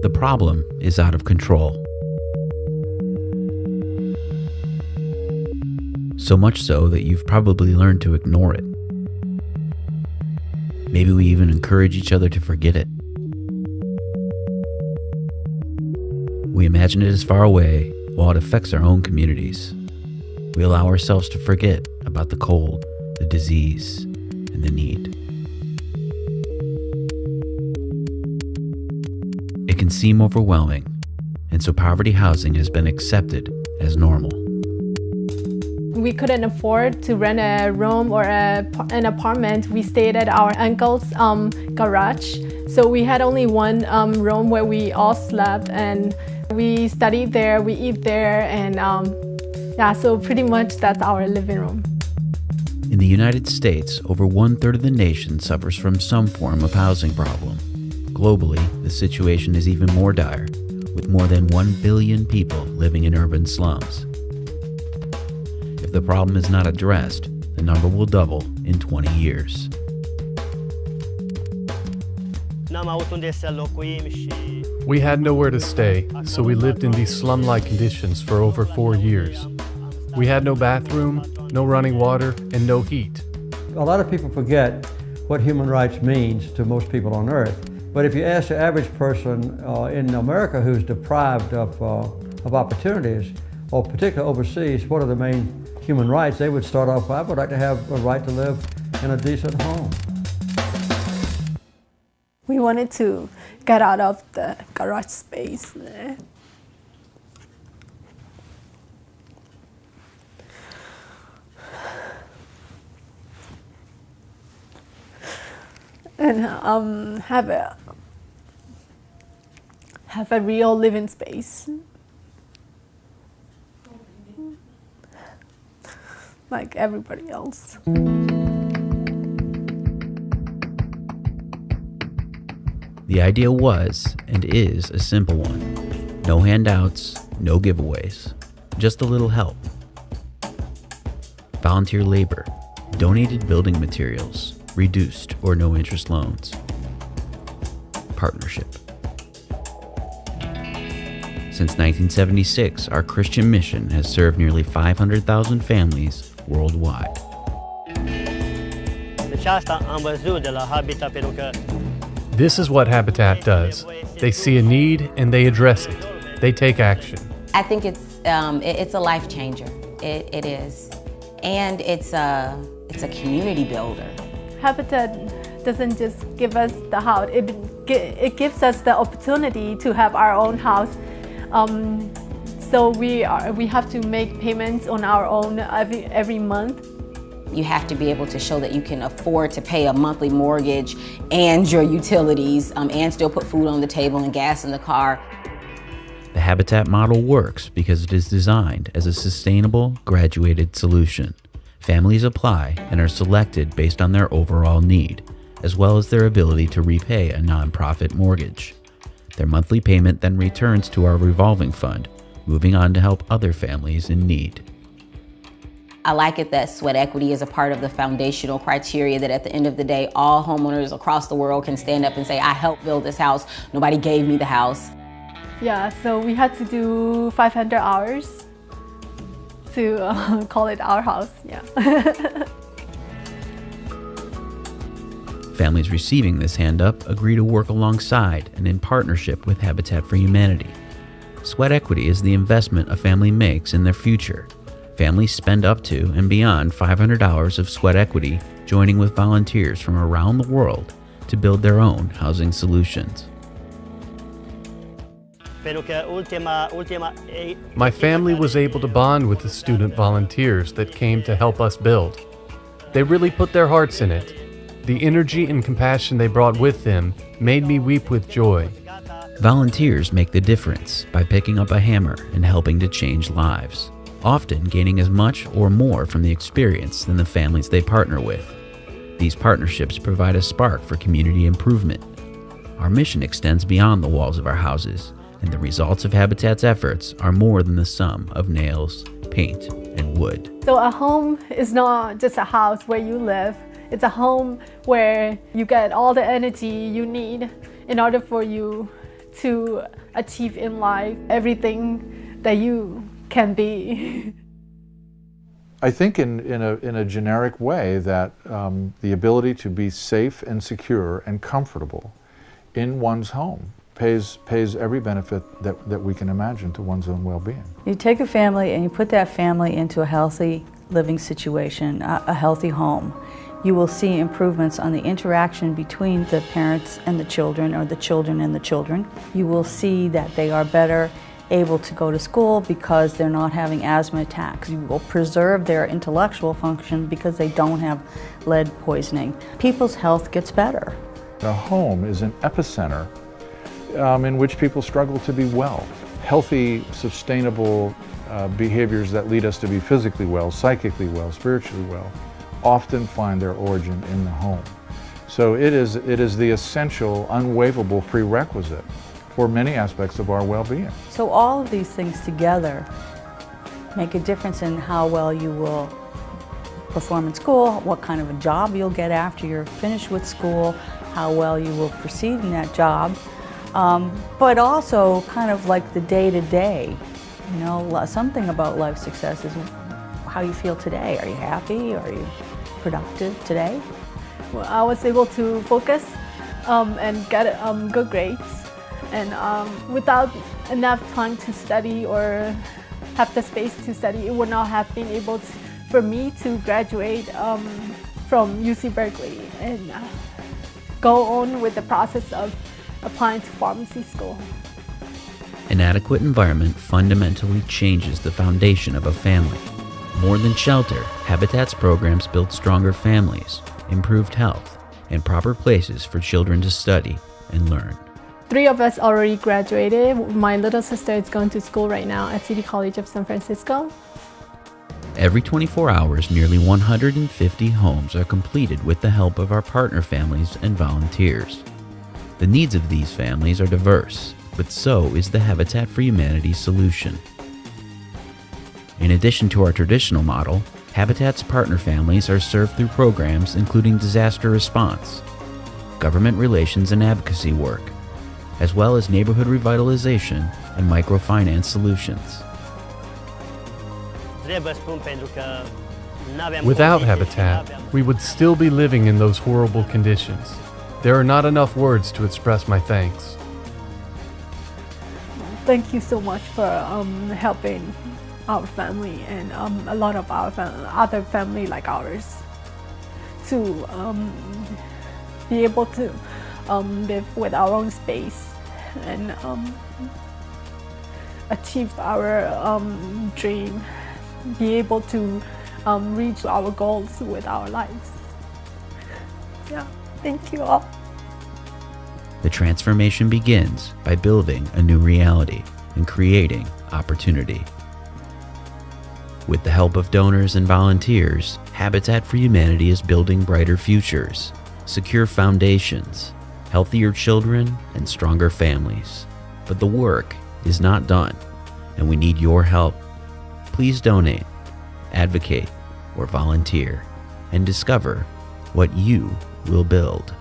The problem is out of control. So much so that you've probably learned to ignore it. Maybe we even encourage each other to forget it. We imagine it as far away while it affects our own communities. We allow ourselves to forget about the cold, the disease, and the need. It can seem overwhelming, and so poverty housing has been accepted as normal. We couldn't afford to rent a room or an apartment. We stayed at our uncle's garage. So we had only one room where we all slept, and we studied there, we eat there, and so pretty much that's our living room. In the United States, over 1/3 of the nation suffers from some form of housing problem. Globally, the situation is even more dire, with more than 1 billion people living in urban slums. If the problem is not addressed, the number will double in 20 years. We had nowhere to stay, so we lived in these slum-like conditions for over 4 years. We had no bathroom, no running water, and no heat. A lot of people forget what human rights means to most people on earth. But if you ask the average person in America who's deprived of opportunities, or particularly overseas, what are the main human rights? They would start off, I would like to have a right to live in a decent home. We wanted to get out of the garage space. And have a real living space. Like everybody else. The idea was and is a simple one. No handouts, no giveaways, just a little help. Volunteer labor, donated building materials, reduced or no interest loans. Partnership. Since 1976, our Christian mission has served nearly 500,000 families worldwide. This is what Habitat does. They see a need and they address it. They take action. I think it's a life changer. It is. And it's a community builder. Habitat doesn't just give us the house, it gives us the opportunity to have our own house. So we have to make payments on our own every month. You have to be able to show that you can afford to pay a monthly mortgage and your utilities and still put food on the table and gas in the car. The Habitat model works because it is designed as a sustainable, graduated solution. Families apply and are selected based on their overall need, as well as their ability to repay a nonprofit mortgage. Their monthly payment then returns to our revolving fund, moving on to help other families in need. I like it that sweat equity is a part of the foundational criteria that at the end of the day, all homeowners across the world can stand up and say, I helped build this house, nobody gave me the house. Yeah, so we had to do 500 hours to call it our house, yeah. Families receiving this hand-up agree to work alongside and in partnership with Habitat for Humanity. Sweat equity is the investment a family makes in their future. Families spend up to and beyond $500 of sweat equity, joining with volunteers from around the world to build their own housing solutions. My family was able to bond with the student volunteers that came to help us build. They really put their hearts in it. The energy and compassion they brought with them made me weep with joy. Volunteers make the difference by picking up a hammer and helping to change lives, often gaining as much or more from the experience than the families they partner with. These partnerships provide a spark for community improvement. Our mission extends beyond the walls of our houses, and the results of Habitat's efforts are more than the sum of nails, paint, and wood. So a home is not just a house where you live. It's a home where you get all the energy you need in order for you to achieve in life everything that you can be. I think in a generic way that the ability to be safe and secure and comfortable in one's home pays every benefit that we can imagine to one's own well-being. You take a family and you put that family into a healthy living situation, a healthy home. You will see improvements on the interaction between the parents and the children, or the children and the children. You will see that they are better able to go to school because they're not having asthma attacks. You will preserve their intellectual function because they don't have lead poisoning. People's health gets better. A home is an epicenter in which people struggle to be well. Healthy, sustainable behaviors that lead us to be physically well, psychically well, spiritually well, often find their origin in the home. So it is the essential, unwaverable prerequisite for many aspects of our well-being. So all of these things together make a difference in how well you will perform in school, what kind of a job you'll get after you're finished with school, how well you will proceed in that job, but also kind of like the day-to-day. You know, something about life success is how you feel today. Are you happy? Are you productive today? Well, I was able to focus and get good grades, and without enough time to study or have the space to study, it would not have been able for me to graduate from UC Berkeley and go on with the process of applying to pharmacy school. An adequate environment fundamentally changes the foundation of a family. More than shelter, Habitat's programs build stronger families, improved health, and proper places for children to study and learn. 3 of us already graduated. My little sister is going to school right now at City College of San Francisco. Every 24 hours, nearly 150 homes are completed with the help of our partner families and volunteers. The needs of these families are diverse, but so is the Habitat for Humanity solution. In addition to our traditional model, Habitat's partner families are served through programs including disaster response, government relations and advocacy work, as well as neighborhood revitalization and microfinance solutions. Without Habitat, we would still be living in those horrible conditions. There are not enough words to express my thanks. Thank you so much for helping our family and a lot of our other family like ours to be able to live with our own space and achieve our dream, be able to reach our goals with our lives. Yeah, thank you all. The transformation begins by building a new reality and creating opportunity. With the help of donors and volunteers, Habitat for Humanity is building brighter futures, secure foundations, healthier children, and stronger families. But the work is not done, and we need your help. Please donate, advocate, or volunteer, and discover what you will build.